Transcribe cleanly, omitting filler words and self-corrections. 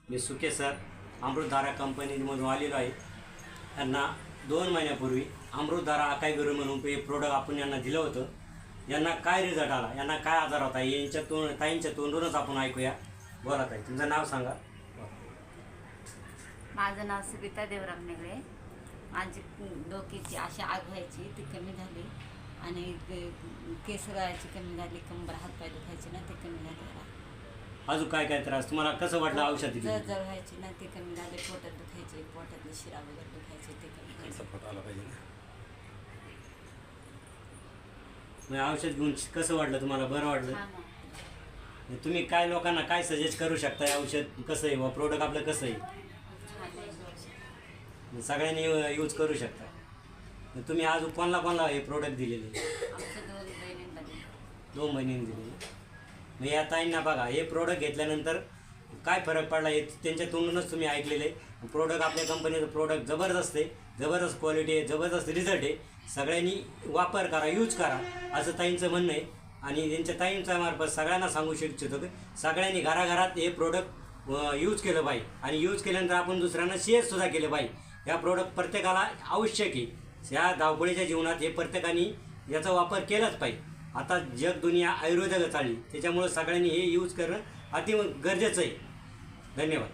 मी सुके सर अमृतधारा कंपनीमधून आलेलो आहे। यांना 2 महिन्यापूर्वी अमृतधारा अकाई म्हणून हे प्रोडक्ट आपण यांना दिलं होतं। यांना काय रिझल्ट आला, यांना काय आजार होता, यांच्या ताईंच्या तोंडूनच आपण ऐकूया। बोला ताई, तुमचं नाव सांगा। माझं नाव सविता देवराम नेगळे। माझी डोक्याची अशी आग व्हायची ती कमी झाली आणि केस गळायची कमी झाली, कंबर हातपाय दुखायचे ना ते कमी झाले। अजून काय काय त्रास तुम्हाला कसं वाटलं औषध दिलं? जर व्हायची ना ते कमी झाले, पोटात दुखायचे, पोटातले शिरा वगैरे दुखायचे ते कमी झाले। फोटो आला पाहिजे ना। मग औषध घेऊन कसं वाटलं तुम्हाला? बरं वाटलं? तुम्ही काय लोकांना काय सजेस्ट करू शकता? हे औषध कसं आहे व प्रोडक्ट आपलं कसं आहे? सगळ्यांनी यूज करू शकता। तुम्ही आज कोणाला हे प्रोडक्ट दिलेले? 2 महिन्यांनी दिलेले। मग या ताईंना बघा, हे प्रोडक्ट घेतल्यानंतर काय फरक पडला हे त्यांच्या तोंडूनच तुम्ही ऐकलेले। प्रोडक्ट आपल्या कंपनीचं प्रोडक्ट जबरदस्त आहे, जबरदस्त क्वालिटी आहे, जबरदस्त रिझल्ट आहे। सगळ्यांनी वापर करा, यूज करा असं ताईंचं म्हणणं आहे। आणि त्यांच्या ताईंच्या मार्फत सगळ्यांना सांगू इच्छितो की सगळ्यांनी घराघरात हे प्रोडक्ट यूज केलं पाहिजे आणि यूज केल्यानंतर आपण दुसऱ्यांना शेअरसुद्धा केले पाहिजे। या प्रोडक्ट प्रत्येकाला आवश्यक आहे। या धावपळीच्या जीवनात हे प्रत्येकाने याचा वापर केलाच पाहिजे। आता जग दुनिया आयुर्वेदाकडे चालली, त्याच्यामुळे सगळ्यांनी हे यूज करणं अति गरजेचं आहे। धन्यवाद।